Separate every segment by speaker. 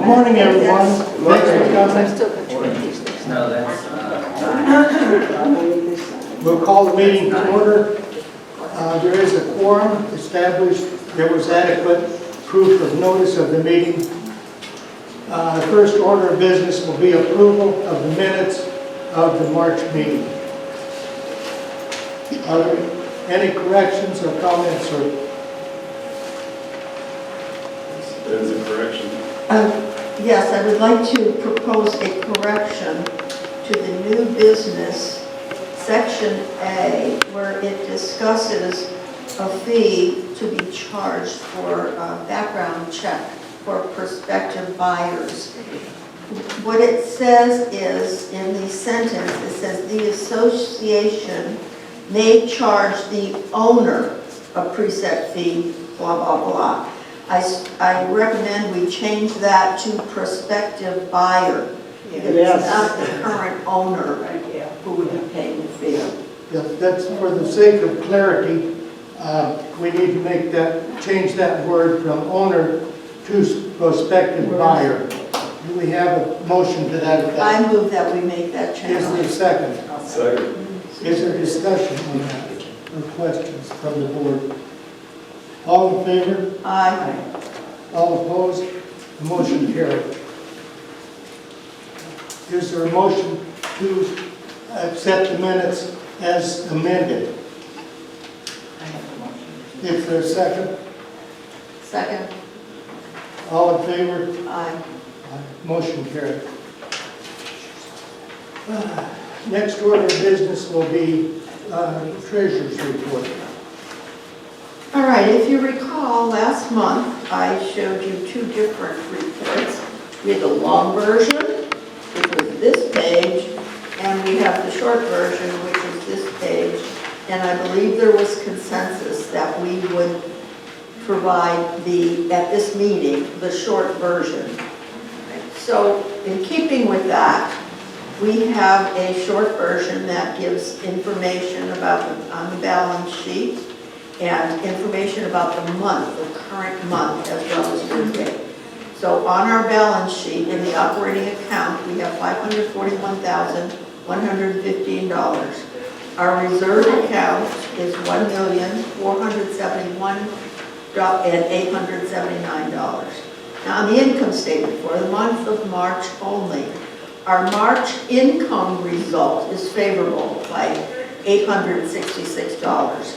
Speaker 1: Good morning, everyone. Thanks for coming.
Speaker 2: No, that's,
Speaker 1: We'll call the meeting to order. There is a quorum established. There was adequate proof of notice of the meeting. The first order of business will be approval of the minutes of the March meeting. Are there any corrections or comments or?
Speaker 3: There's a correction.
Speaker 4: Yes, I would like to propose a correction to the new business, section A, where it discusses a fee to be charged for a background check for prospective buyers. What it says is, in the sentence, it says, the association may charge the owner a preset fee, blah, blah, blah. I recommend we change that to prospective buyer. It's not the current owner who would be paying the fee.
Speaker 1: Yeah, that's for the sake of clarity. We need to make that, change that word from owner to prospective buyer. Do we have a motion to that effect?
Speaker 4: I move that we make that
Speaker 1: Is there a
Speaker 4: change.
Speaker 1: second?
Speaker 3: Second.
Speaker 1: Is there discussion on that or questions from the board? All in favor?
Speaker 4: Aye.
Speaker 1: All opposed? The motion carried. Is there a motion to accept the minutes as amended? Is there a second?
Speaker 4: Second.
Speaker 1: All in favor?
Speaker 4: Aye.
Speaker 1: Motion carried. Next order of business will be treasurer's report.
Speaker 4: All right, if you recall, last month, I showed you two different reports. We had the long version, which was this page, and we have the short version, which is this page. And I believe there was consensus that we would provide at this meeting, the short version. So in keeping with that, we have a short version that gives information about on the balance sheet and information about the month, the current month, as well as year date. So on our balance sheet, in the operating account, we have $541,115. Our reserve account is $1,471,879. Now, on the income statement for the month of March only, our March income result is favorable by $866.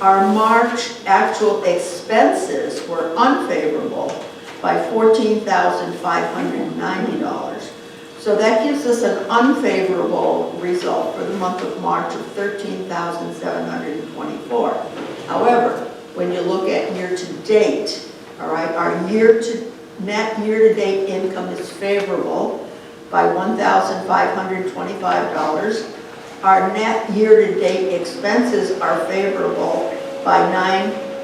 Speaker 4: Our March actual expenses were unfavorable by $14,590. So that gives us an unfavorable result for the month of March of $13,724. However, when you look at year-to-date, all right, our net year-to-date income is favorable by $1,525. Our net year-to-date expenses are favorable by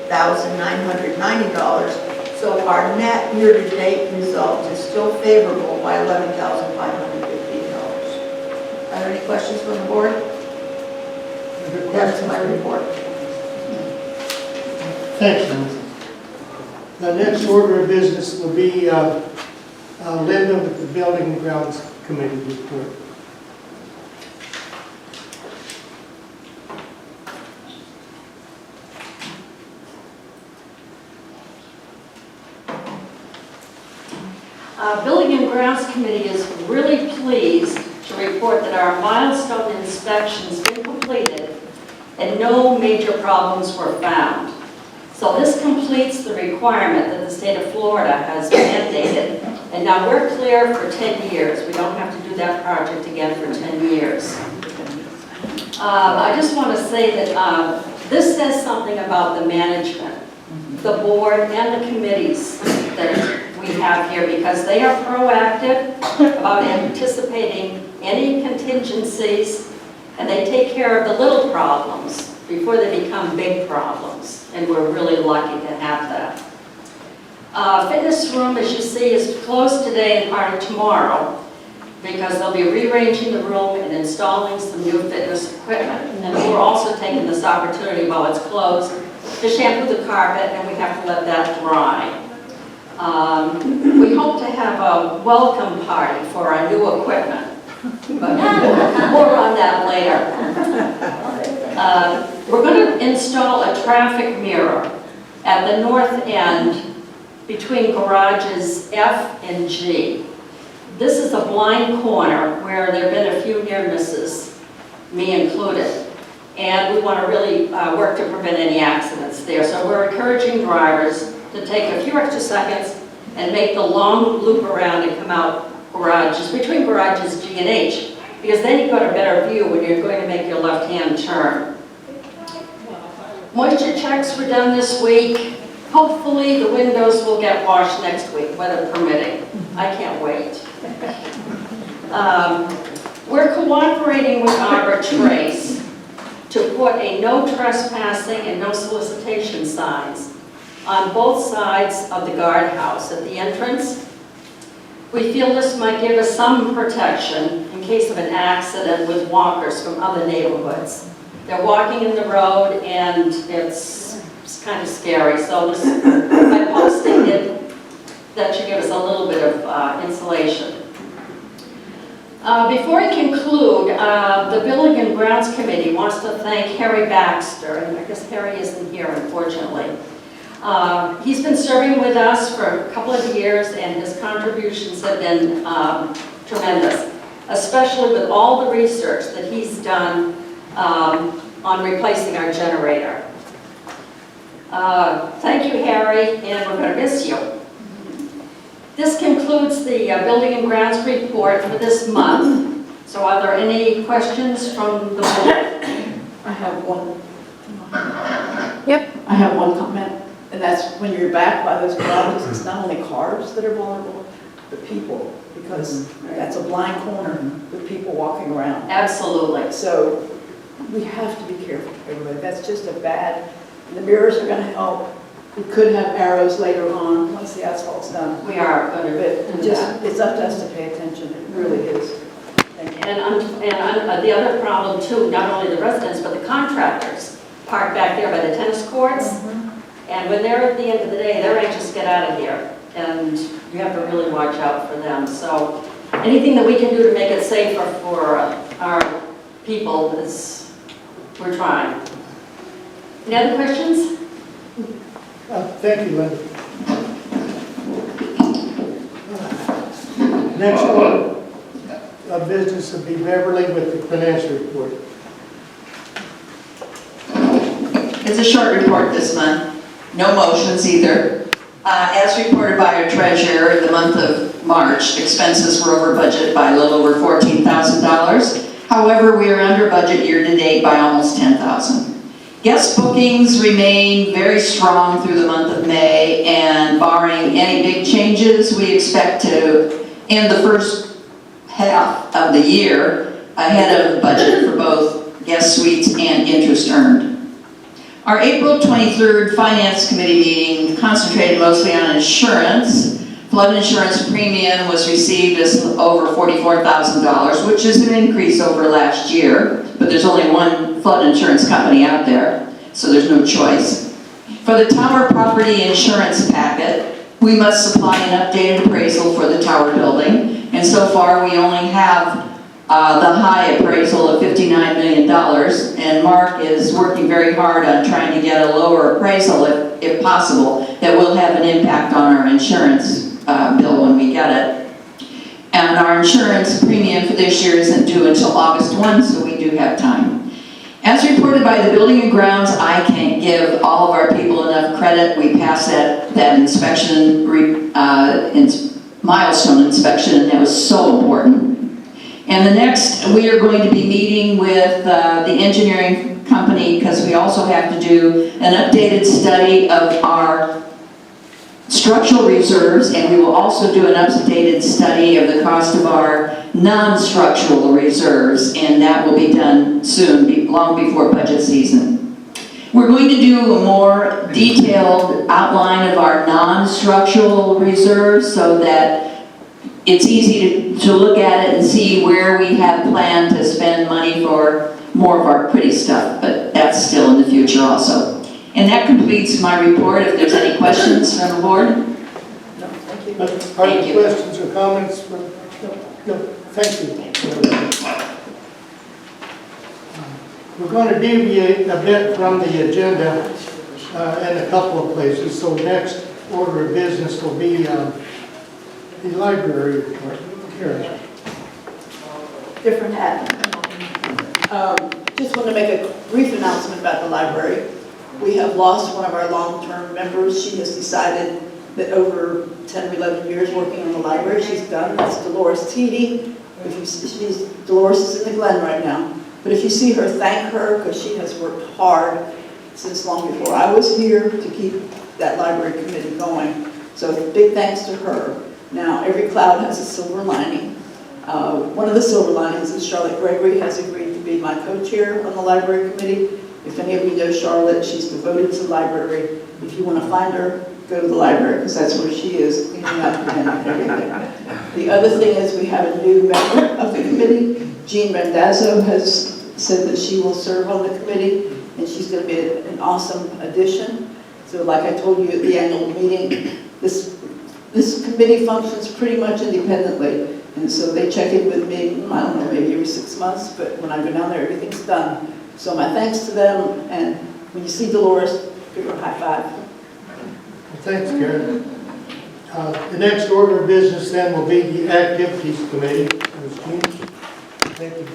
Speaker 4: $9,990. So our net year-to-date result is still favorable by $11,515. Are there any questions from the board? That's my report.
Speaker 1: Thanks, Nancy. The next order of business will be Linda with the Building and Grounds Committee report.
Speaker 5: Building and Grounds Committee is really pleased to report that our milestone inspection's been completed and no major problems were found. So this completes the requirement that the state of Florida has mandated, and now we're clear for 10 years. We don't have to do that project again for 10 years. I just want to say that this says something about the management, the board, and the committees that we have here, because they are proactive about anticipating any contingencies, and they take care of the little problems before they become big problems, and we're really lucky to have that. Fitness room, as you see, is closed today and part of tomorrow, because they'll be rearranging the room and installing some new fitness equipment. And we're also taking this opportunity while it's closed to shampoo the carpet, and we have to let that dry. We hope to have a welcome party for our new equipment, but more on that later. We're going to install a traffic mirror at the north end between garages F and G. This is a blind corner where there have been a few near misses, me included, and we want to really work to prevent any accidents there. So we're encouraging drivers to take a few extra seconds and make the long loop around and come out garages, between garages G and H, because then you've got a better view when you're going to make your left-hand turn. Moisture checks were done this week. Hopefully the windows will get washed next week, weather permitting. I can't wait. We're cooperating with Arbor Trace to put a no trespassing and no solicitation signs on both sides of the guardhouse at the entrance. We feel this might give us some protection in case of an accident with walkers from other neighborhoods. They're walking in the road and it's kind of scary, so this, by posting it, that should give us a little bit of insulation. Before I conclude, the Building and Grounds Committee wants to thank Harry Baxter, and I guess Harry isn't here, unfortunately. He's been serving with us for a couple of years, and his contributions have been tremendous, especially with all the research that he's done on replacing our generator. Thank you, Harry, and we're going to miss you. This concludes the Building and Grounds report for this month. So are there any questions from the board?
Speaker 4: I have one. Yep. I have one comment, and that's when you're back by those garages, it's not only cars that are vulnerable, but people, because that's a blind corner with people walking around.
Speaker 5: Absolutely.
Speaker 4: So we have to be careful, everybody. That's just a bad, the mirrors are going to help. We could have arrows later on, once the asphalt's done.
Speaker 5: We are going to
Speaker 4: But
Speaker 5: do
Speaker 4: just,
Speaker 5: that.
Speaker 4: it's up to us to pay attention, it really is. Thank you.
Speaker 5: And the other problem too, not only the residents, but the contractors park back there by the tennis courts. And when they're at the end of the day, they're anxious to get out of here. And you have to really watch out for them. So anything that we can do to make it safer for our people is, we're trying. Any other questions?
Speaker 1: Thank you, Linda. Next order of business will be Beverly with the financial report.
Speaker 2: It's a short report this month, no motions either. As reported by our treasurer, in the month of March, expenses were over budget by a little over $14,000. However, we are under budget year-to-date by almost $10,000. Guest bookings remain very strong through the month of May, and barring any big changes, we expect to end the first half of the year ahead of budget for both guest suites and interest earned. Our April 23rd Finance Committee meeting concentrated mostly on insurance. Flood insurance premium was received as over $44,000, which is an increase over last year, but there's only one flood insurance company out there, so there's no choice. For the tower property insurance packet, we must supply an updated appraisal for the tower building, and so far we only have the high appraisal of $59 million, and Mark is working very hard on trying to get a lower appraisal, if possible, that will have an impact on our insurance bill when we get it. And our insurance premium for this year isn't due until August 1, so we do have time. As reported by the Building and Grounds, I can't give all of our people enough credit. We passed that inspection, milestone inspection, and that was so important. And the next, we are going to be meeting with the engineering company, because we also have to do an updated study of our structural reserves, and we will also do an updated study of the cost of our non-structural reserves, and that will be done soon, long before budget season. We're going to do a more detailed outline of our non-structural reserves so that it's easy to look at it and see where we have planned to spend money for more of our pretty stuff, but that's still in the future also. And that completes my report. If there's any questions from the board?
Speaker 4: No.
Speaker 1: Are
Speaker 2: Thank
Speaker 1: there
Speaker 2: you.
Speaker 1: questions or comments? No, thank you. We're going to deviate a bit from the agenda in a couple of places. So next order of business will be the library report. Karen.
Speaker 4: Different hat. Just want to make a brief announcement about the library. We have lost one of our long-term members. She has decided that over 10 or 11 years working on the library, she's done. That's Dolores Teedy. Dolores is in the Glen right now. But if you see her, thank her, because she has worked hard since long before I was here to keep that library committee going. So big thanks to her. Now, every cloud has a silver lining. One of the silver linings is Charlotte Gregory has agreed to be my co-chair on the library committee. If any of you know Charlotte, she's devoted to the library. If you want to find her, go to the library, because that's where she is, cleaning up and everything. The other thing is we have a new member of the committee. Jean Randazzo has said that she will serve on the committee, and she's going to be an awesome addition. So like I told you at the annual meeting, this committee functions pretty much independently. And so they check in with me, I don't know, maybe every 6 months, but when I go down there, everything's done. So my thanks to them, and when you see Dolores, give her a high five.
Speaker 1: Well, thanks, Karen. The next order of business then will be the activities committee. Ms. Jean. Thank you.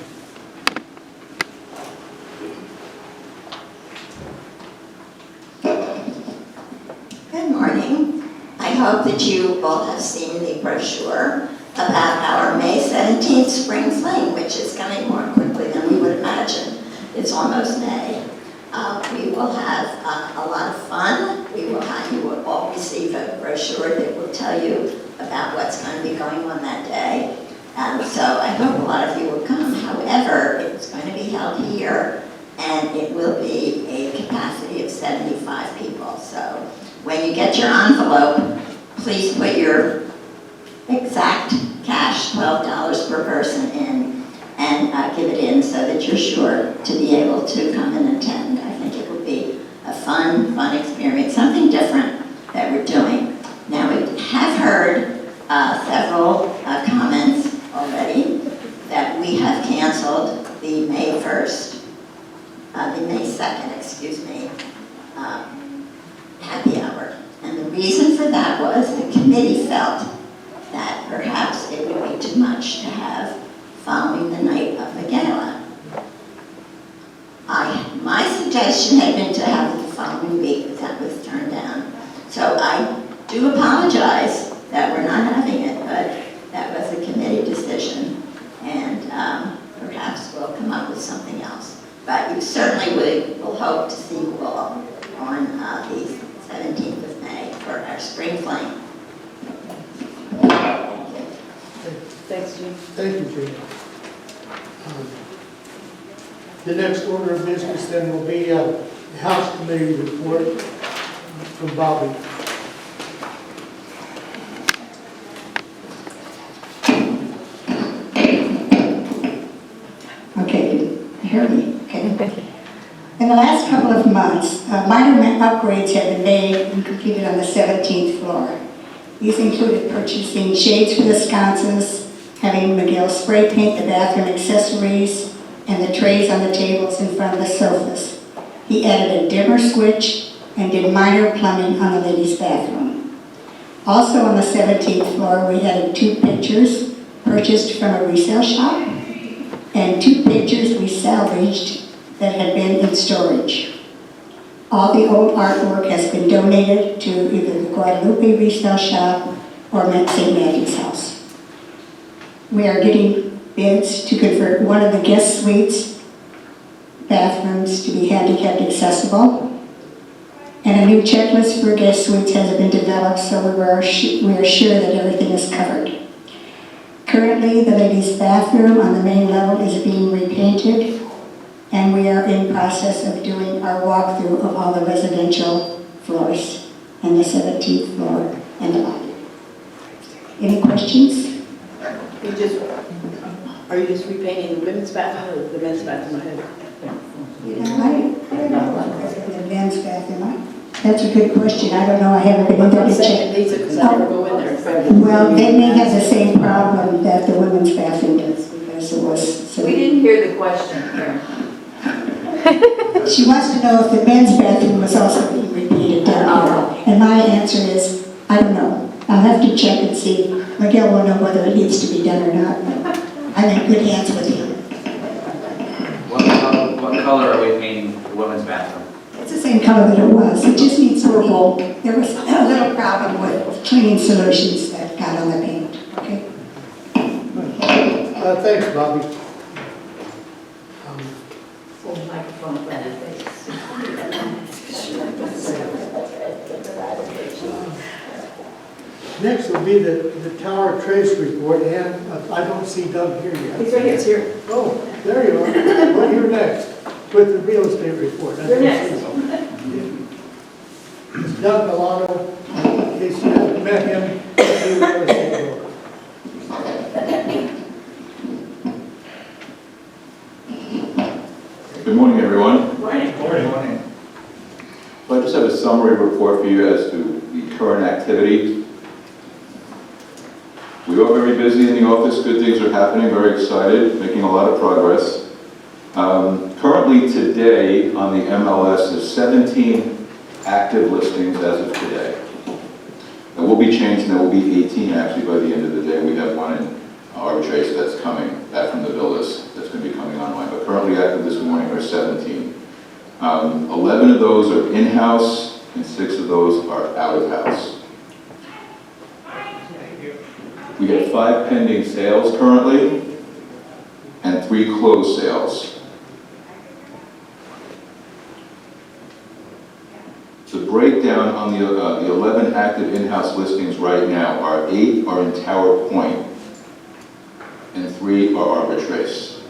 Speaker 6: Good morning. I hope that you all have seen the brochure about our May 17th Spring Fling, which is coming more quickly than we would imagine. It's almost May. We will have a lot of fun. You will all receive a brochure that will tell you about what's going to be going on that day. So I hope a lot of you will come. However, it's going to be held here, and it will be a capacity of 75 people. So when you get your envelope, please put your exact cash, $12 per person in, and give it in so that you're sure to be able to come and attend. I think it will be a fun experience, something different that we're doing. Now, we have heard several comments already that we have canceled the May 1st, the May 2nd, excuse me, happy hour. And the reason for that was the committee felt that perhaps it would be too much to have following the night of the gala. My suggestion had been to have it the following week, but that was turned down. So I do apologize that we're not having it, but that was a committee decision, and perhaps we'll come up with something else. But you certainly will hope to see you all on the 17th of May for our spring fling. Thank you.
Speaker 4: Thanks, Jean.
Speaker 1: Thank you, Jean. The next order of business then will be the House Committee report from Bobby.
Speaker 7: Okay, you hear me? Okay. In the last couple of months, minor upgrades have been made and completed on the 17th floor. These included purchasing shades for the sconces, having Miguel spray paint the bathroom accessories, and the trays on the tables in front of the sofas. He added a dimmer switch and did minor plumbing on the ladies' bathroom. Also on the 17th floor, we added 2 pictures purchased from a resale shop and 2 pictures we salvaged that had been in storage. All the old artwork has been donated to either the Guadalupe resale shop or St. Matthew's house. We are getting bids to convert one of the guest suites bathrooms to be handicapped accessible. And a new checklist for guest suites has been developed, so we are sure that everything is covered. Currently, the ladies' bathroom on the main level is being repainted, and we are in process of doing our walkthrough of all the residential floors and the 17th floor and the lobby. Any questions?
Speaker 4: Are you just repainting the women's bathroom or the men's bathroom ahead?
Speaker 7: You know, the men's bathroom, That's a good question. I don't know. I haven't been in there to check.
Speaker 4: these because I never go in there.
Speaker 7: Well, they may have the same problem that the women's bathroom does, because it was, so.
Speaker 4: We didn't hear the question, Karen.
Speaker 7: She wants to know if the men's bathroom was also being repeated down here. And my answer is, I don't know. I'll have to check and see. Miguel will know whether it needs to be done or not. I'm in good hands with him.
Speaker 8: What color are we painting the women's bathroom?
Speaker 7: It's the same color that it was. It just needs some purple. There was a little problem with cleaning solutions that got on the paint, okay?
Speaker 1: Thanks, Bobby.
Speaker 4: Full microphone
Speaker 1: Next will be the tower trace report, and I don't see Doug here yet.
Speaker 4: He's right here, it's here.
Speaker 1: Oh, there you are. Well, you're next with the real estate report.
Speaker 4: You're next.
Speaker 1: It's Doug Milano, in case you haven't met him, he's the real estate broker.
Speaker 9: Good morning, everyone.
Speaker 4: Morning.
Speaker 3: Morning.
Speaker 9: So I just have a summary report for you as to the current activity. We are very busy in the office. Good things are happening. Very excited, making a lot of progress. Currently today on the MLS is 17 active listings as of today. That will be changed, and there will be 18 actually by the end of the day. We have one in Arbitrage that's coming back from the villas that's going to be coming online. But currently active this morning are 17. 11 of those are in-house, and 6 of those are out-of-house. We have 5 pending sales currently, and 3 closed sales. The breakdown on the 11 active in-house listings right now are 8 are in Tower Point, and 3 are Arbitrace.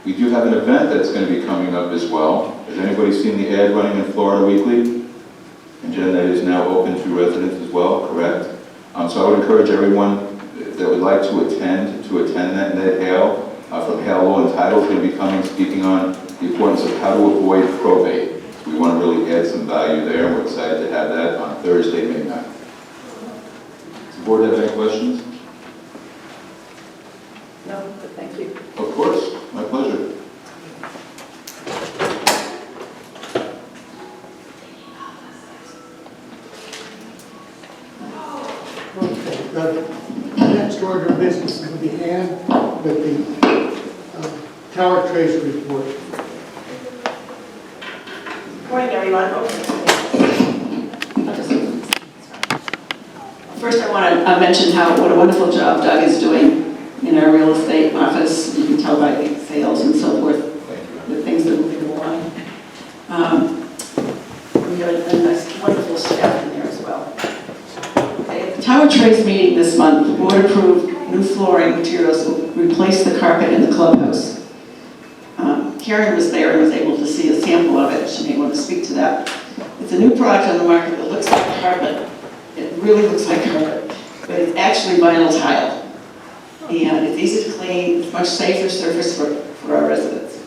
Speaker 9: We do have an event that's going to be coming up as well. Has anybody seen the ad running in Florida Weekly? And Jen, that is now open to residents as well, correct? So I would encourage everyone that would like to attend that. Ned Hale from Hale Law and Title is going to be coming speaking on the importance of how to avoid probate. So we want to really add some value there. We're excited to have that on Thursday, May 9th. Does the board have any questions?
Speaker 4: No, but thank you.
Speaker 9: Of course, my pleasure.
Speaker 1: Okay, the next order of business will be Ann with the tower trace report.
Speaker 10: Morning, everyone.
Speaker 2: First, I want to mention what a wonderful job Doug is doing in our real estate office. You can tell by the sales and so forth, the things that are moving along. We have a nice, wonderful staff in there as well. Okay, at the Tower Trace meeting this month, the board approved new flooring materials to replace the carpet in the clubhouse. Karen was there and was able to see a sample of it. She may want to speak to that. It's a new product on the market that looks like carpet. It really looks like carpet, but it's actually vinyl tile. And it's easy to clean, it's much safer surface for our residents.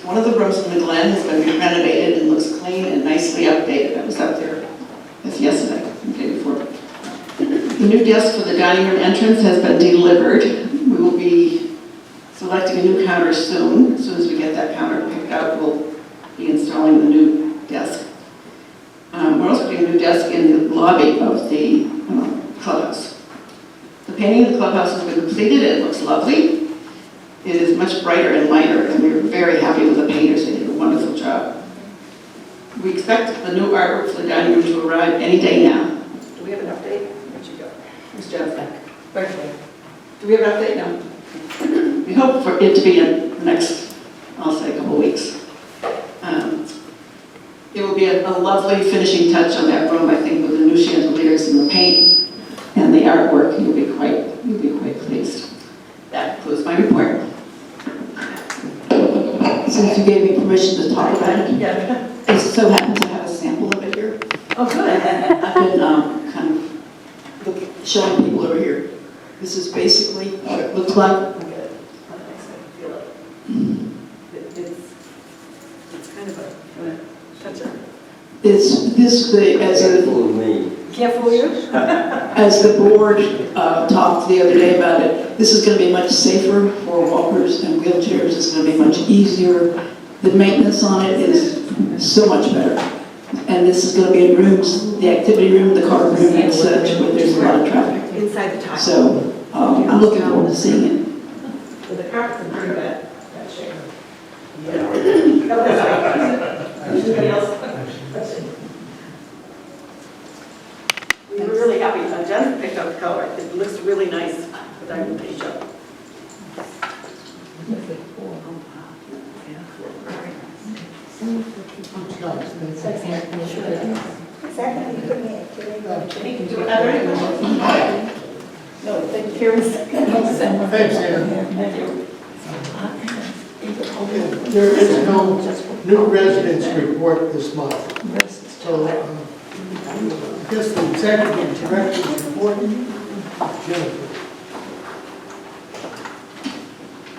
Speaker 2: One of the rooms in the Glen has been renovated and looks clean and nicely updated. I was up there yesterday, the day before. The new desk for the dining room entrance has been delivered. We will be selecting a new counter soon. As soon as we get that counter picked out, we'll be installing the new desk. We're also doing a new desk in the lobby of the clubhouse. The painting of the clubhouse has been completed. It looks lovely. It is much brighter and lighter, and we're very happy with the painters. They did a wonderful job. We expect the new artwork for the dining room to arrive any day now.
Speaker 4: Do we have an update? Where'd you go?
Speaker 2: Where's Jen's back?
Speaker 4: Birthday.
Speaker 2: Do we have an update now? We hope for it to be in the next, I'll say, couple of weeks. It will be a lovely finishing touch on that room, I think, with the new chandeliers and the paint and the artwork. You'll be quite pleased. That concludes my report. Since you gave me permission to talk about it,
Speaker 4: Yeah.
Speaker 2: I so happen to have a sample of it here.
Speaker 4: Oh, good.
Speaker 2: I've been kind of showing people over here. This is basically what it looks like.
Speaker 4: Good. I feel it.
Speaker 10: is this, as a
Speaker 5: Can't fool you?
Speaker 10: as the board talked the other day about it, this is going to be much safer for walkers and wheelchairs. It's going to be much easier. The maintenance on it is so much better. And this is going to be in rooms, the activity room, the card room and such, where there's a lot of traffic.
Speaker 4: Inside the time.
Speaker 10: So I'm looking forward to seeing it.
Speaker 4: The carpet's in pretty bad shape.
Speaker 5: Anybody else? We were really happy. Jen picked up the color. It looks really nice with diamond paint job.
Speaker 4: No, thank you.
Speaker 1: Thanks, Ann. There is no new residents report this month. So I guess the executive director's report, Jennifer.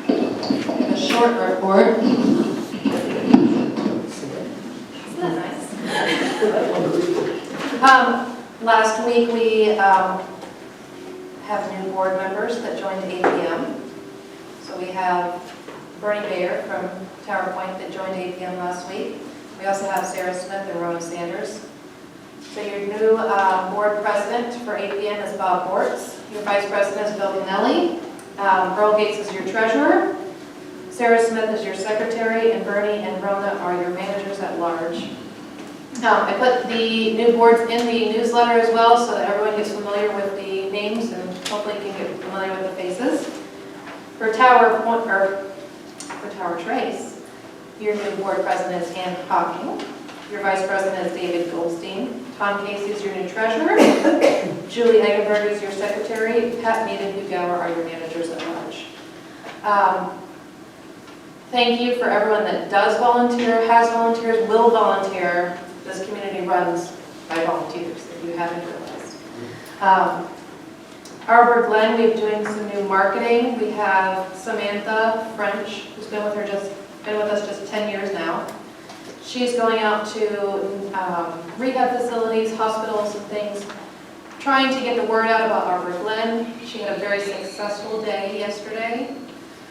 Speaker 2: A short report.
Speaker 11: Isn't that nice? Last week, we have new board members that joined APM. So we have Bernie Bayer from Tower Point that joined APM last week. We also have Sarah Smith and Rona Sanders. So your new board president for APM is Bob Bortz. Your vice president is Bill Ganelli. Earl Gates is your treasurer. Sarah Smith is your secretary, and Bernie and Rona are your managers at large. I put the new boards in the newsletter as well so that everyone gets familiar with the names and hopefully can get familiar with the faces. For Tower Point, or for Tower Trace, your new board president is Ann Hocking. Your vice president is David Goldstein. Tom Casey is your new treasurer. Julie Eggenberg is your secretary. Pat Mead and Hugh Gower are your managers at large. Thank you for everyone that does volunteer, has volunteers, will volunteer. This community runs by volunteers, if you haven't realized. Arbor Glen, we're doing some new marketing. We have Samantha French, who's been with us just 10 years now. She's going out to rehab facilities, hospitals, and things, trying to get the word out about Arbor Glen. She had a very successful day yesterday.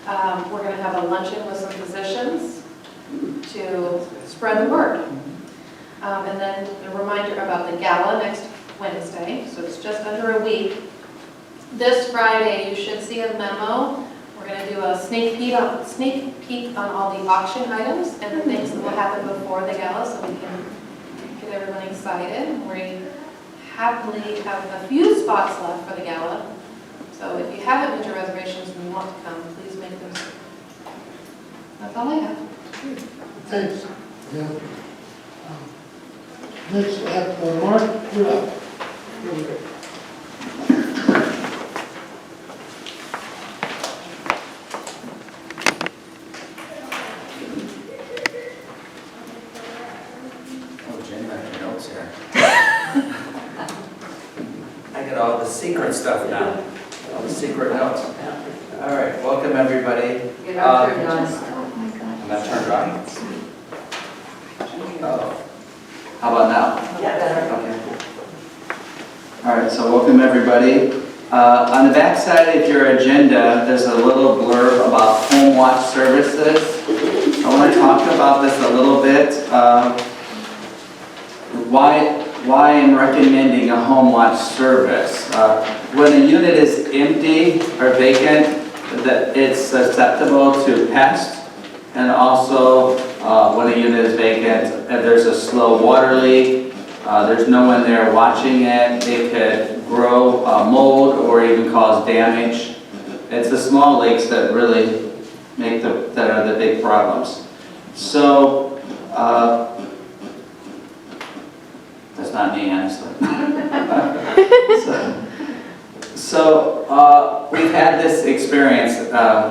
Speaker 11: We're going to have a luncheon with some physicians to spread the word. And then a reminder about the gala next Wednesday, so it's just under a week. This Friday, you should see a memo. We're going to do a sneak peek on all the auction items and the things that will happen before the gala, so we can get everyone excited. We happily have a few spots left for the gala, so if you haven't made your reservations and you want to come, please make them. That's all I have.
Speaker 1: Thanks. Yeah. Next, Mark, you're up. Here we go.
Speaker 8: Oh, Jen, got your notes here. I got all the secret stuff now, all the secret notes. All right, welcome everybody.
Speaker 5: Get out there,
Speaker 8: Um,
Speaker 5: guys.
Speaker 8: I'm not turned on. Oh. How about now?
Speaker 5: Yeah, better.
Speaker 8: Okay. All right, so welcome everybody. On the back side of your agenda, there's a little blurb about home watch services. I want to talk about this a little bit. Why I'm recommending a home watch service. When a unit is empty or vacant, that it's susceptible to pests. And also, when a unit is vacant, if there's a slow water leak, there's no one there watching it, it could grow mold or even cause damage. It's the small leaks that really that are the big problems. So, that's not me, honestly. So we've had this experience.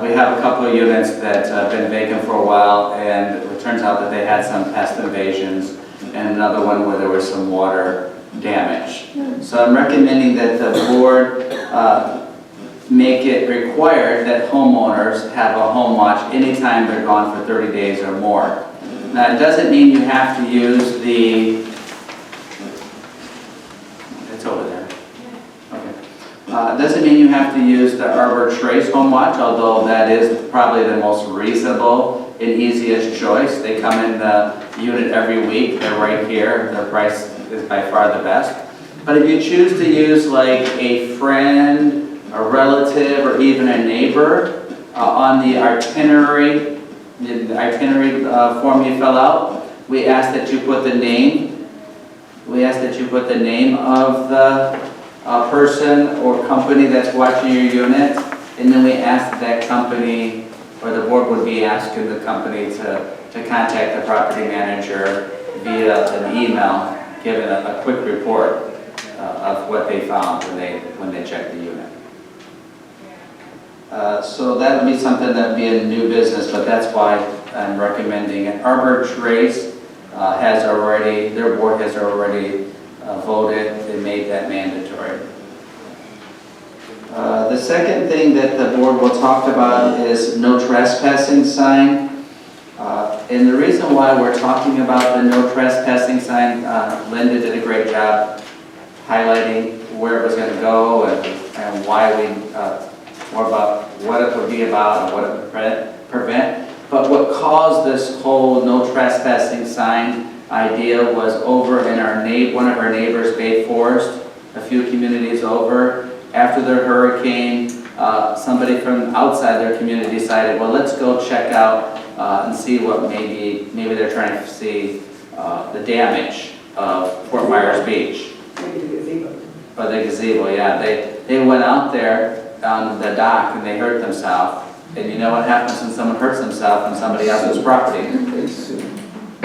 Speaker 8: We have a couple of units that have been vacant for a while, and it turns out that they had some pest invasions, and another one where there was some water damage. So I'm recommending that the board make it required that homeowners have a home watch anytime they're gone for 30 days or more. Now, it doesn't mean you have to use the Doesn't mean you have to use the Arbor Trace Home Watch, although that is probably the most reasonable and easiest choice. They come in the unit every week, they're right here, their price is by far the best. But if you choose to use like a friend, a relative, or even a neighbor, on the itinerary form you fill out, we ask that you put the name. We ask that you put the name of the person or company that's watching your unit, and then we ask that company, or the board would be asking the company to contact the property manager via an email, giving a quick report of what they found when they checked the unit. So that would be something that would be a new business, but that's why I'm recommending it. Arbor Trace their board has already voted and made that mandatory. The second thing that the board will talk about is no trespassing sign. And the reason why we're talking about the no trespassing sign, Linda did a great job highlighting where it was going to go and why more about what it would be about and what it would prevent. But what caused this whole no trespassing sign idea was over in one of our neighbors, Bay Forest, a few communities over. After their hurricane, somebody from outside their community decided, well, let's go check out and see what maybe they're trying to see the damage of Fort Myers Beach. Or the gazebo, yeah. They went out there on the dock and they hurt themselves. And you know what happens when someone hurts themselves on somebody else's property?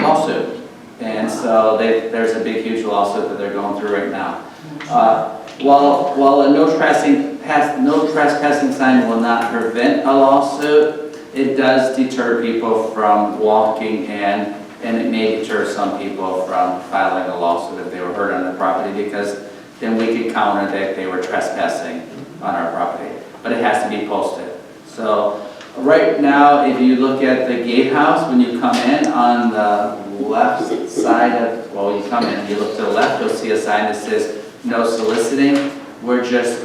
Speaker 8: Lawsuit. And so there's a big, huge lawsuit that they're going through right now. While a no trespassing sign will not prevent a lawsuit, it does deter people from walking and it may deter some people from filing a lawsuit if they were hurt on the property, because then we could counter that they were trespassing on our property. But it has to be posted. So right now, if you look at the gatehouse, when you come in on the left side of, you come in, you look to the left, you'll see a sign that says no soliciting. We're just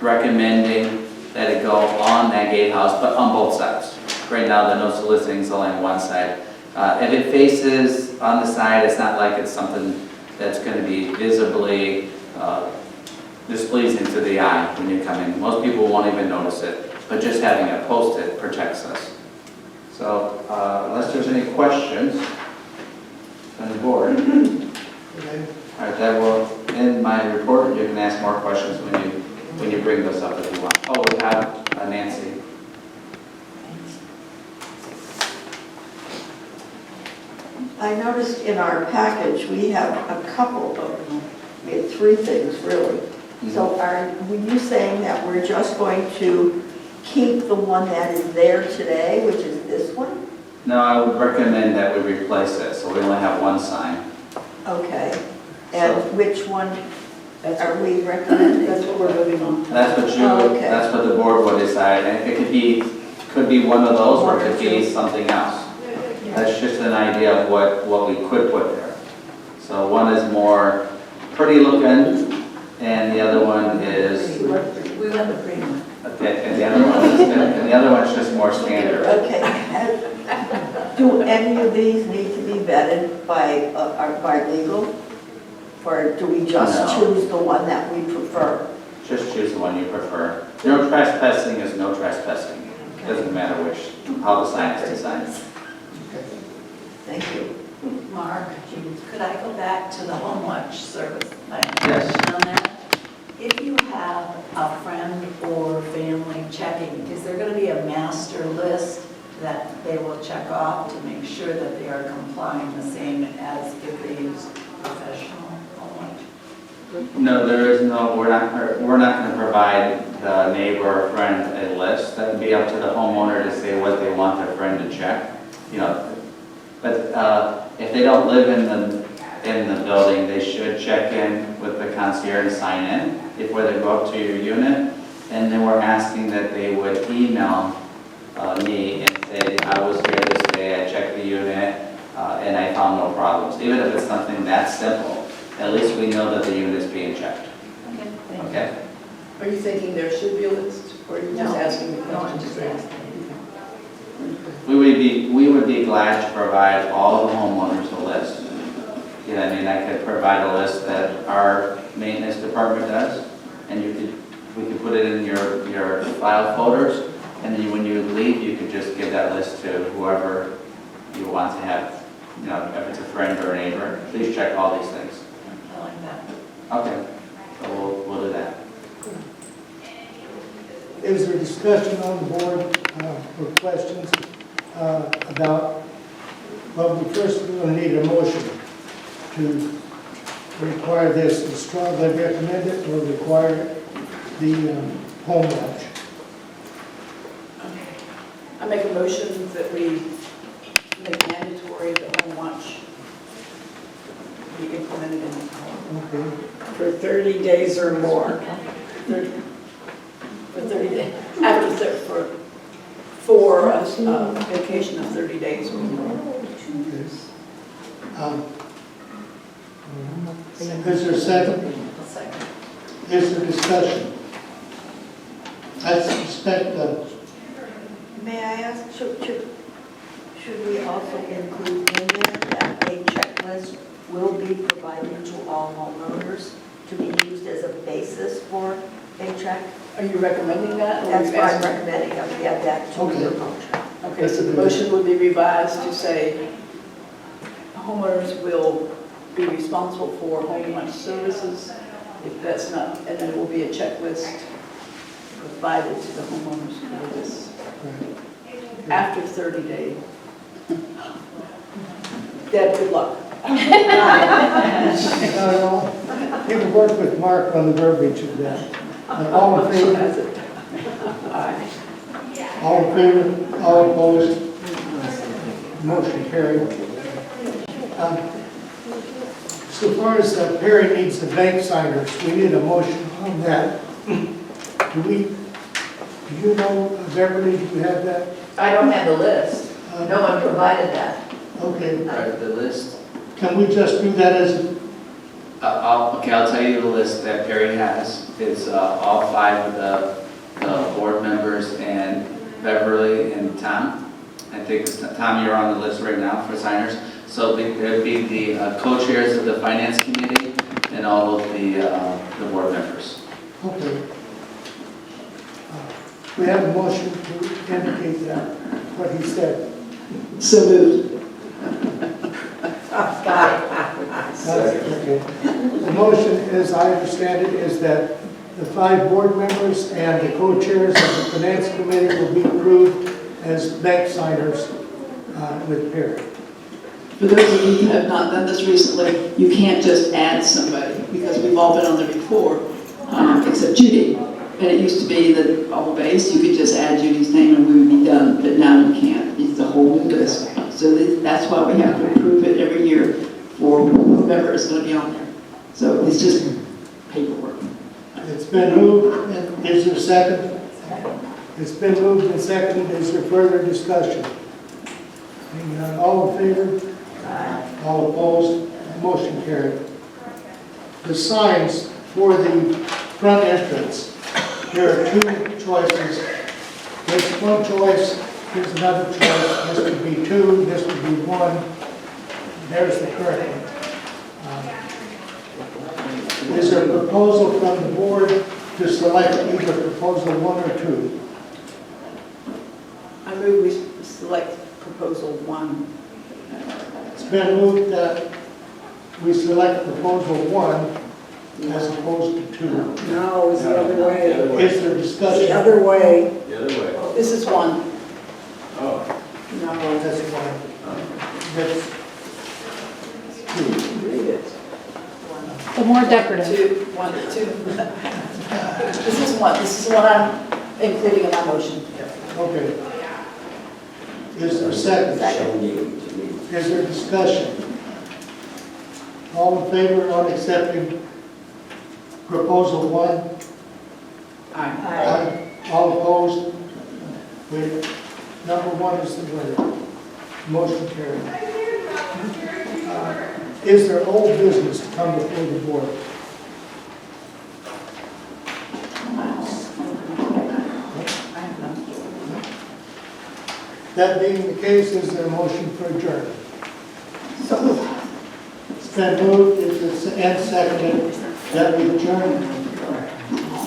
Speaker 8: recommending that it go on that gatehouse, but on both sides. Right now, the no soliciting is only on one side. If it faces on the side, it's not like it's something that's going to be visibly displeasing to the eye when you come in. Most people won't even notice it, but just having it posted protects us. So unless there's any questions on the board, all right, that will end my report. You can ask more questions when you bring this up if you want. Oh, we have Nancy.
Speaker 4: I noticed in our package, we have we had three things really. So were you saying that we're just going to keep the one that is there today, which is this one?
Speaker 8: No, I would recommend that we replace it, so we only have one sign.
Speaker 4: Okay. And which one are we recommending?
Speaker 10: That's what we're voting on.
Speaker 8: That's what
Speaker 4: okay.
Speaker 8: That's what the board will decide, and it could be one of those, or it could be something else. That's just an idea of what we could put there. So one is more pretty looking, and the other one is.
Speaker 4: We went the pretty one.
Speaker 8: Okay, and the other one's just more standard.
Speaker 4: Okay. Do any of these need to be vetted by legal? Or do we just
Speaker 8: No.
Speaker 4: choose the one that we prefer?
Speaker 8: Just choose the one you prefer. No trespassing is no trespassing. Doesn't matter how the sign is designed.
Speaker 4: Thank you.
Speaker 12: Mark, could I go back to the home watch service thing?
Speaker 8: Yes.
Speaker 12: On that? If you have a friend or family checking, is there going to be a master list that they will check off to make sure that they are complying the same as if they use professional home watch?
Speaker 8: No, there is no, we're not going to provide the neighbor or friend a list. That would be up to the homeowner to say what they want their friend to check. But if they don't live in the building, they should check in with the concierge and sign in before they go up to your unit. And then we're asking that they would email me and say, I was here this day, I checked the unit, and I found no problems. Even if it's something that simple, at least we know that the unit is being checked.
Speaker 12: Okay, thank you.
Speaker 8: Okay?
Speaker 10: Are you thinking there should be a list, or are you just asking the
Speaker 12: No, I'm
Speaker 10: question?
Speaker 12: just asking.
Speaker 8: We would be glad to provide all the homeowners a list. Yeah, I mean, I could provide a list that our maintenance department does, and we could put it in your file folders, and then when you leave, you could just give that list to whoever you want to have, you know, if it's a friend or a neighbor, please check all these things.
Speaker 12: I like that.
Speaker 8: Okay, so we'll do that.
Speaker 1: Is there discussion on the board or questions about, well, we first we're going to need a motion to require this, to strongly recommend it or require the home watch.
Speaker 10: I make a motion that we make mandatory the home watch be implemented in the home.
Speaker 1: Okay.
Speaker 12: For 30 days or more.
Speaker 10: 30 For 30 days, after, for a vacation of 30 days or more.
Speaker 1: Okay. Is there a second?
Speaker 12: A second.
Speaker 1: Is there discussion? I suspect
Speaker 4: May I ask, should we also include in there that a checklist will be provided to all homeowners to be used as a basis for a check?
Speaker 10: Are you recommending that? or
Speaker 4: That's
Speaker 10: you
Speaker 4: why I'm
Speaker 10: asking-
Speaker 4: recommending that we add that to
Speaker 1: Okay.
Speaker 4: the motion.
Speaker 10: Okay, so the motion would be revised to say homeowners will be responsible for home watch services. If that's not, and then it will be a checklist provided to the homeowners for this after 30 days. Deb, good luck.
Speaker 1: you can work with Mark on the verbiage of that. All in favor?
Speaker 10: Has it. Aye.
Speaker 1: All in favor? All opposed? Motion carried. So far as Perry needs the bank signers, we need a motion on that. Do you know, Beverly, do you have that?
Speaker 12: I don't have the list. No one provided that.
Speaker 1: Okay,
Speaker 8: The list.
Speaker 1: can we just do that as,
Speaker 8: I'll tell you the list that Perry has. It's all 5 of the board members and Beverly and Tom. I think, Tom, you're on the list right now for signers. So there'd be the co-chairs of the finance committee and all of the board members.
Speaker 1: okay. We have a motion to indicate that, what he said.
Speaker 10: So moved.
Speaker 1: Okay. The motion, as I understand it, is that the 5 board members and the co-chairs of the finance committee will be approved as bank signers with Perry.
Speaker 10: For those of you who have not done this recently, you can't just add somebody, because we've all been on there before, except Judy. And it used to be that all base, you could just add Judy's name and we would be done, but now you can't. It's a whole new list. So that's why we have to approve it every year for whoever is going to be on there. So it's just paperwork.
Speaker 1: It's been moved, and is there a second? It's been moved and seconded, is there further discussion? Hearing none. All in favor? All opposed? Motion carried. The signs for the front entrance, there are 2 choices. There's one choice, here's another choice, this would be 2, this would be 1. There's the correct one. Is there a proposal from the board to select either proposal 1 or 2?
Speaker 10: I move we select proposal 1.
Speaker 1: It's been moved that we select proposal 1 as opposed to 2.
Speaker 12: No, it's the other way.
Speaker 1: Is there discussion?
Speaker 12: The other way.
Speaker 3: The other way.
Speaker 10: This is 1.
Speaker 3: Oh.
Speaker 12: No,
Speaker 1: That's 1. That's 2.
Speaker 12: read it.
Speaker 13: The more decorative.
Speaker 10: 2, 1, 2. This is 1. This is what I'm including in my motion.
Speaker 1: Okay. Is there a second? Is there discussion? All in favor on accepting proposal 1?
Speaker 10: Aye.
Speaker 1: All opposed? Wait, number 1 is the winner. Motion carried. Is there old business to come before the board? That being the case, is there a motion for adjournment? It's been moved, it's and seconded, that we adjourn.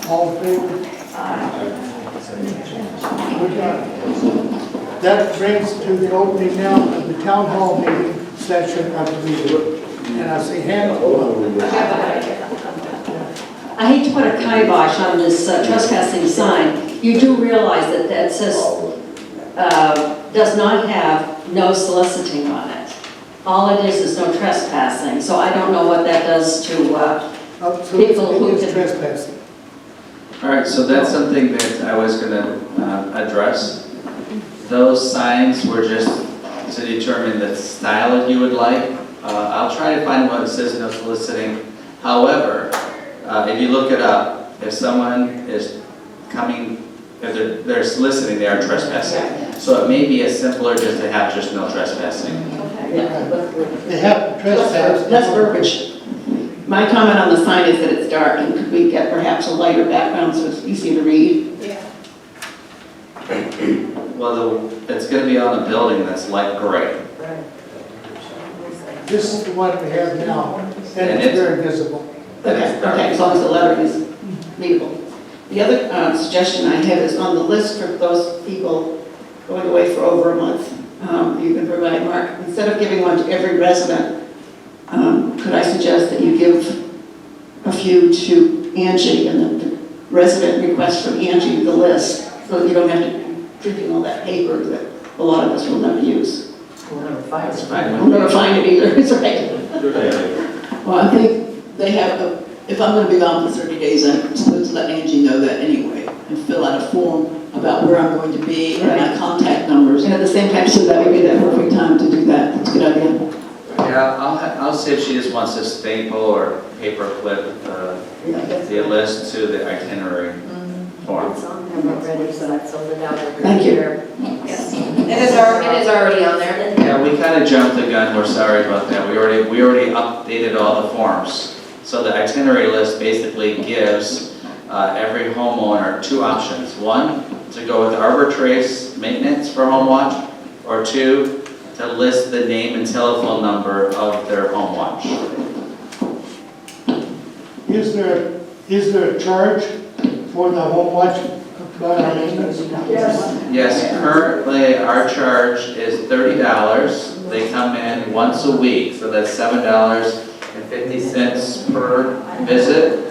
Speaker 1: All in favor? We're done. That brings to the opening now of the town hall meeting session of the meeting. And I see hands.
Speaker 5: I hate to put a kibosh on this trespassing sign. You do realize that that says, does not have no soliciting on it. All it is no trespassing. So I don't know what that does to people who
Speaker 1: It's
Speaker 5: can.
Speaker 1: trespassing.
Speaker 8: All right, so that's something that I was gonna address. Those signs were just to determine the style that you would like. I'll try to find one that says no soliciting. However, if you look it up, if someone is coming, if they're soliciting, they are trespassing. So it may be as simpler just to have just no trespassing.
Speaker 1: They have trespassed.
Speaker 10: That's verbiage. My comment on the sign is that it's dark, and could we get perhaps a lighter background so it's easier to read?
Speaker 8: Well, it's gonna be on a building that's light gray.
Speaker 1: This is the one we have now, and
Speaker 8: And
Speaker 1: it's
Speaker 8: it's-
Speaker 1: very visible.
Speaker 10: Okay, as long as the lettering is readable. The other suggestion I have is on the list for those people going away for over a month. You can provide, Mark, instead of giving one to every resident, could I suggest that you give a few to Angie and the resident request from Angie the list, so that you don't have to be drinking all that paper that a lot of us will never use.
Speaker 8: That's fine
Speaker 10: We'll
Speaker 8: with
Speaker 10: never
Speaker 8: me.
Speaker 10: find it either, it's right.
Speaker 3: Good idea.
Speaker 10: Well, I think they have, if I'm gonna be gone for 30 days, I'm supposed to let Angie know that anyway, and fill out a form about where I'm going to be and my contact numbers. And at the same time, so that would be the perfect time to do that. That's a good idea.
Speaker 8: Yeah, I'll see if she just wants to staple or paper clip the list to the itinerary form.
Speaker 11: It's on there already, so I filled it out every
Speaker 10: Thank you.
Speaker 11: year. Yes. It is already on there.
Speaker 8: Yeah, we kind of jumped the gun, we're sorry about that. We already updated all the forms. So the itinerary list basically gives every homeowner two options. One, to go with Arbor Trace maintenance for home watch, or two, to list the name and telephone number of their home watch.
Speaker 1: Is there a charge for the home watch by our maintenance?
Speaker 8: Yes, currently our charge is $30. They come in once a week, so that's $7.50 per visit.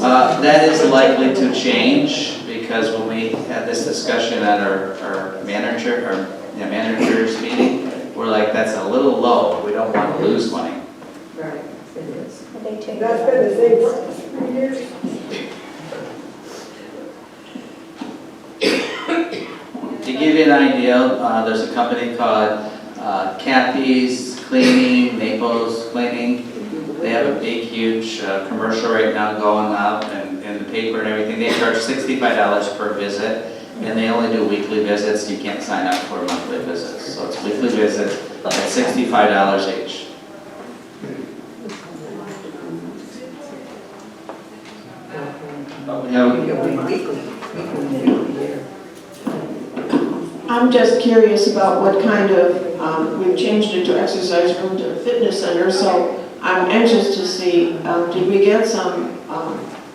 Speaker 8: That is likely to change because when we had this discussion at our managers meeting, we're like, that's a little low. We don't want to lose money.
Speaker 11: Right, it is.
Speaker 14: That's been the same for 3 years.
Speaker 8: To give you an idea, there's a company called Kathy's Cleaning, Naples Cleaning. They have a big, huge commercial right now going out and in the paper and everything. They charge $65 per visit, and they only do weekly visits. You can't sign up for monthly visits. So it's weekly visits at $65 each. But we have
Speaker 10: I'm just curious about what kind of, we've changed it to exercise room to a fitness center, so I'm anxious to see, did we get some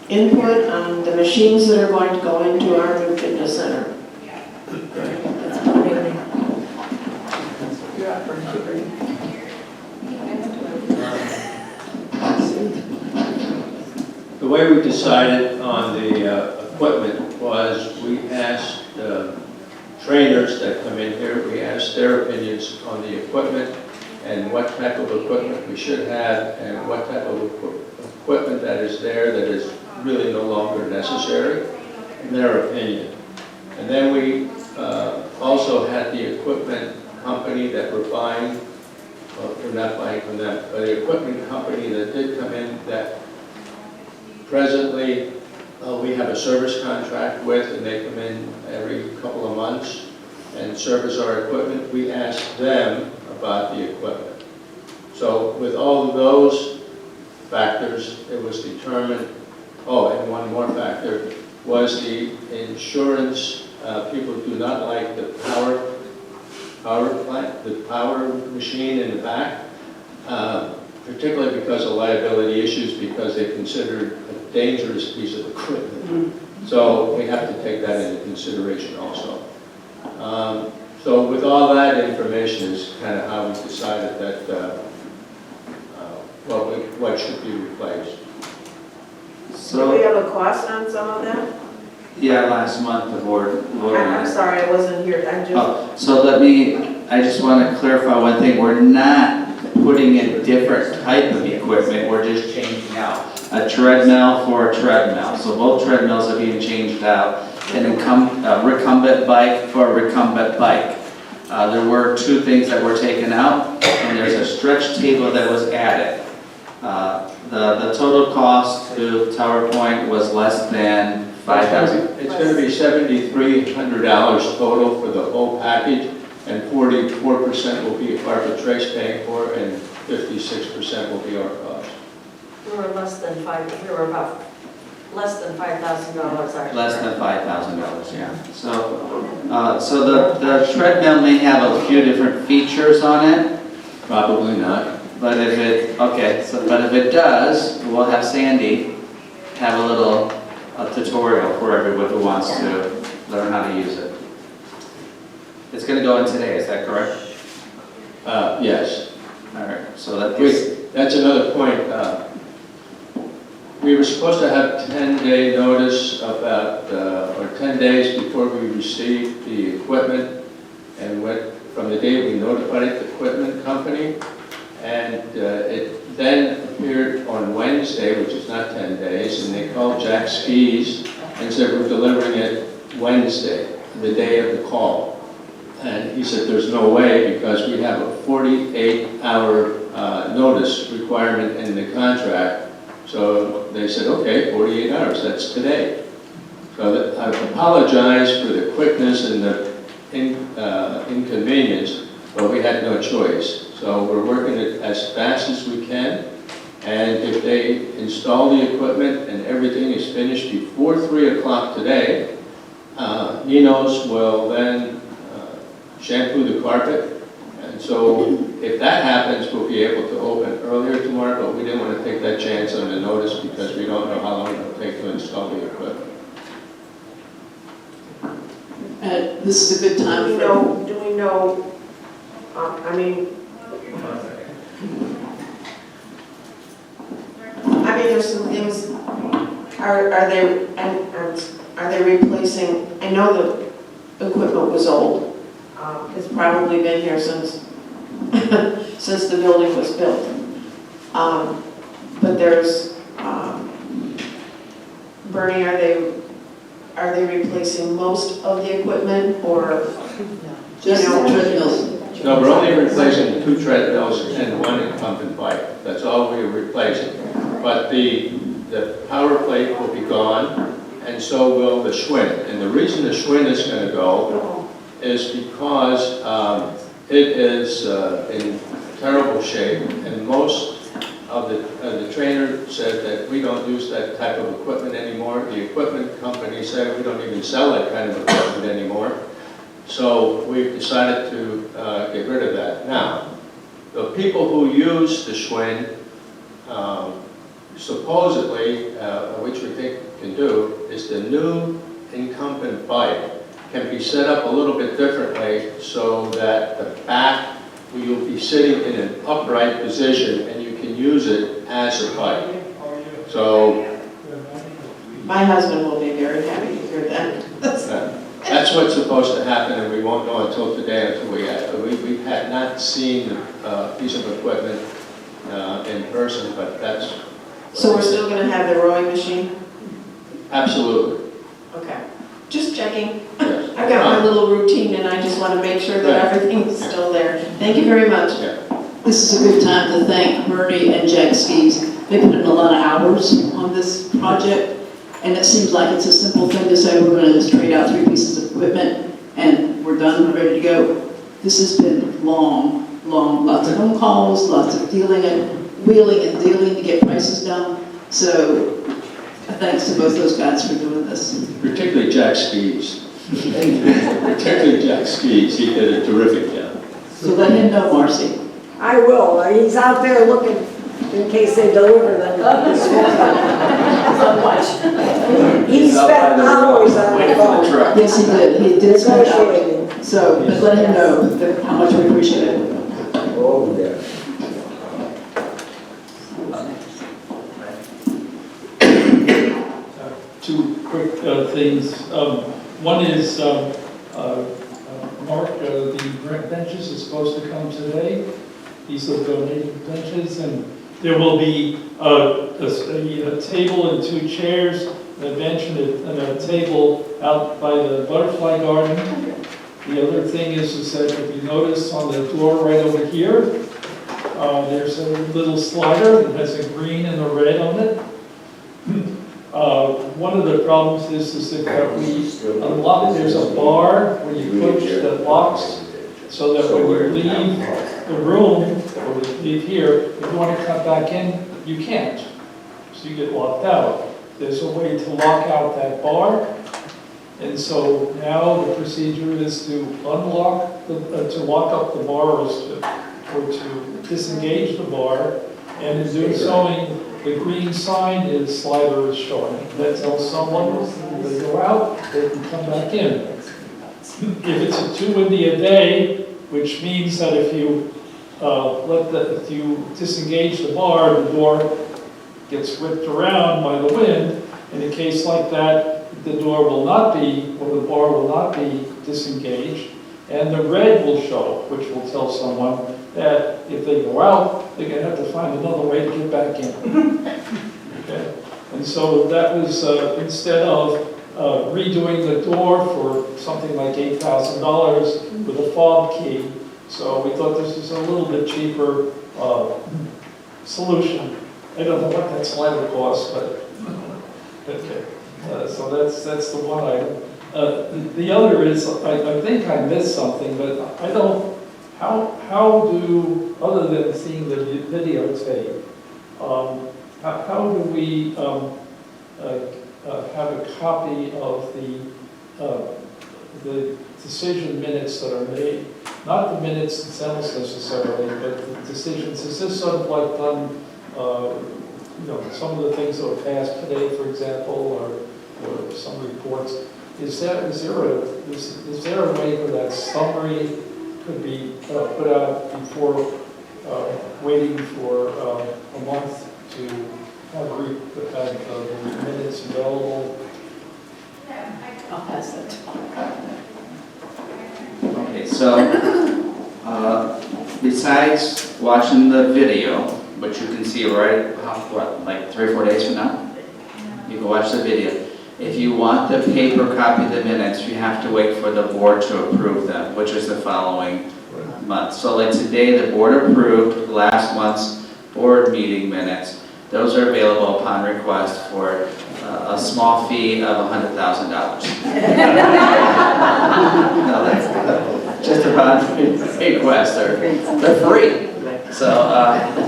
Speaker 10: input on the machines that are going to go into our new fitness center?
Speaker 15: The way we decided on the equipment was we asked trainers that come in here, we asked their opinions on the equipment and what type of equipment we should have and what type of equipment that is there that is really no longer necessary, in their opinion. And then we also had the equipment company that we're buying, well, we're not buying from them, but the equipment company that did come in that presently we have a service contract with, and they come in every couple of months and service our equipment. We asked them about the equipment. So with all of those factors, it was determined, oh, and one more factor, was the insurance. People do not like the power power plant, the power machine in the back, particularly because of liability issues, because they consider it a dangerous piece of equipment. So we have to take that into consideration also. So with all that information is kind of how we decided that what should be replaced.
Speaker 12: Do we
Speaker 8: So,
Speaker 12: have a cost on some of that?
Speaker 8: yeah, last month the board voted on
Speaker 12: I'm
Speaker 8: it.
Speaker 12: sorry, I wasn't here, I'm just,
Speaker 8: Oh, so I just want to clarify one thing. We're not putting in different type of equipment, we're just changing out a treadmill for a treadmill. So both treadmills are being changed out, and a recumbent bike for a recumbent bike. There were two things that were taken out, and there's a stretch table that was added. The total cost to Tower Point was less than $5,000.
Speaker 15: It's going to be $7,300 total for the whole package, and 44% will be ARPA Trace paying for, and 56% will be our cost.
Speaker 12: we were about less than $5,000 actually.
Speaker 8: Less than $5,000, yeah. So the treadmill may have a few different features on it,
Speaker 15: Probably not.
Speaker 8: but if it does, we'll have Sandy have a tutorial for everyone who wants to learn how to use it. It's gonna go in today, is that correct?
Speaker 15: Yes.
Speaker 8: All right, so that is,
Speaker 15: That's another point. We were supposed to have 10-day notice about, or 10 days before we received the equipment, and from the day we notified the equipment company, and it then appeared on Wednesday, which is not 10 days, and they called Jack Skis and said, we're delivering it Wednesday, the day of the call. And he said, there's no way, because we have a 48-hour notice requirement in the contract. So they said, okay, 48 hours, that's today. So I apologize for the quickness and the inconvenience, but we had no choice. So we're working it as fast as we can. And if they install the equipment and everything is finished before 3 o'clock today, Nino's will then shampoo the carpet. And so if that happens, we'll be able to open earlier tomorrow, but we didn't want to take that chance on the notice because we don't know how long it'll take to install the equipment.
Speaker 10: This is a good time for...
Speaker 12: Do we know, there's some things, are they replacing, I know the equipment was old. It's probably been here since the building was built. But there's, Bernie, are they replacing most of the equipment, or?
Speaker 10: Just the treadmills.
Speaker 15: No, we're only replacing 2 treadmills and 1 incumbent bike. That's all we're replacing. But the power plate will be gone, and so will the Schwinn. And the reason the Schwinn is going to go is because it is in terrible shape, and most of the trainer said that we don't use that type of equipment anymore. The equipment company said we don't even sell that kind of equipment anymore. So we've decided to get rid of that. Now, the people who use the Schwinn, supposedly, which we think can do, is the new incumbent bike can be set up a little bit differently so that the back, you'll be sitting in an upright position and you can use it as a bike. So
Speaker 12: My husband will be very happy to hear that.
Speaker 15: that's what's supposed to happen, and we won't know until today until we had not seen the piece of equipment in person, but that's...
Speaker 12: So we're still going to have the rowing machine?
Speaker 15: Absolutely.
Speaker 12: Okay. Just checking.
Speaker 15: Yes.
Speaker 12: I've got my little routine, and I just want to make sure that everything's still there. Thank you very much.
Speaker 15: Yeah.
Speaker 10: This is a good time to thank Bernie and Jack Skis. They put in a lot of hours on this project, and it seems like it's a simple thing to say we're going to trade out 3 pieces of equipment and we're done, we're ready to go. This has been long, lots of phone calls, lots of wheeling and dealing to get prices down. So thanks to both those guys for doing this.
Speaker 15: Particularly Jack Skis. Particularly Jack Skis, he did a terrific job.
Speaker 10: So let him know, Marcy.
Speaker 14: I will, he's out there looking in case they deliver them this morning. He spent hours on the phone.
Speaker 10: Yes, he did. He did spend hours.
Speaker 14: Negotiating.
Speaker 10: So, but let him know that how much we appreciate it.
Speaker 3: Oh, yeah.
Speaker 16: Two quick things. One is, Mark, the benches is supposed to come today. These are donated benches, and there will be a table and 2 chairs, a bench and a table out by the butterfly garden. The other thing is that if you notice on the door right over here, there's a little slider that has a green and a red on it. One of the problems is that we unlock, there's a bar where you push that locks, so that when you leave the room, or leave here, if you want to come back in, you can't. So you get locked out. There's a way to lock out that bar. And so now the procedure is to unlock, to lock up the bar or to disengage the bar. And in doing so, the green sign is slider is showing. That tells someone when they go out, they can come back in. If it's a too windy a day, which means that if you if you disengage the bar, the door gets whipped around by the wind. In a case like that, the door will not be, or the bar will not be disengaged, and the red will show, which will tell someone that if they go out, they're going to have to find another way to get back in. Okay? And so that was, instead of redoing the door for something like $8,000 with a fob key, so we thought this was a little bit cheaper solution. I don't know what that slider costs, but okay. So that's the one item. The other is, I think I missed something, but I don't. How do, other than seeing the videotape, how do we have a copy of the decision minutes that are made? Not the minutes themselves necessarily, but the decisions. Is this sort of like done, some of the things that were passed today, for example, or some reports? Is there a way for that summary could be put out before waiting for a month to have the minutes available?
Speaker 10: I'll pass that to
Speaker 8: Okay, so besides watching the video, which you can see right, like 3 or 4 days from now, you can watch the video. If you want the paper copy of the minutes, you have to wait for the board to approve them, which is the following month. So like today, the board approved last month's board meeting minutes. Those are available upon request for a small fee of $100,000. No, that's just upon request. They're free. So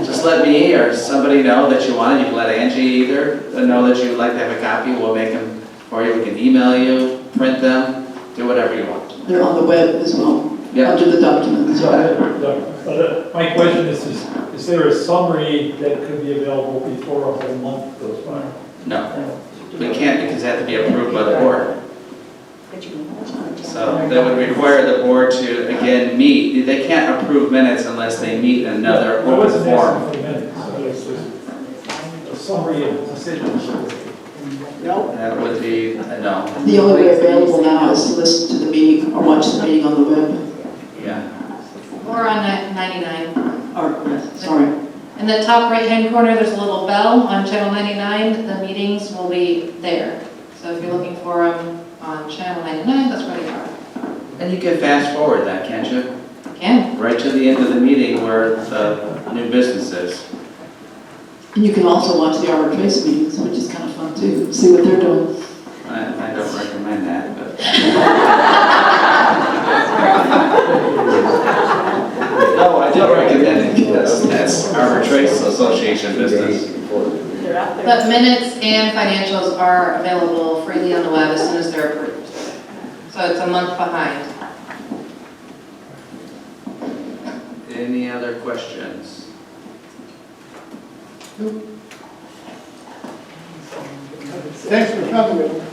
Speaker 8: just let me or somebody know that you want it. You can let Angie either know that you would like to have a copy. We'll make them for you. We can email you, print them, do whatever you want.
Speaker 10: They're on the web as well,
Speaker 8: Yeah.
Speaker 10: under the document.
Speaker 16: But my question is there a summary that could be available before a whole month goes by?
Speaker 8: No, we can't because it has to be approved by the board. So that would require the board to, again, meet. They can't approve minutes unless they meet another
Speaker 16: I
Speaker 8: open
Speaker 16: wasn't
Speaker 8: forum.
Speaker 16: asking for minutes, so it's just a summary of decisions.
Speaker 8: That would be a no.
Speaker 10: The only way available now is to listen to the meeting or watch the meeting on the web.
Speaker 8: Yeah.
Speaker 17: Or on 99.
Speaker 10: Or, sorry.
Speaker 17: In the top right-hand corner, there's a little bell on channel 99. The meetings will be there. So if you're looking for them on channel 99, that's where they are.
Speaker 8: And you can fast forward that, can't you?
Speaker 17: Can.
Speaker 8: Right to the end of the meeting where the new business is.
Speaker 10: And you can also watch the Arbor Trace meetings, which is kind of fun too, see what they're doing.
Speaker 8: I don't recommend that, but. No, I don't recommend it because that's Arbor Trace Association business.
Speaker 17: But minutes and financials are available freely on the web as soon as they're approved. So it's a month behind.
Speaker 8: Any other questions?
Speaker 1: Thanks for coming.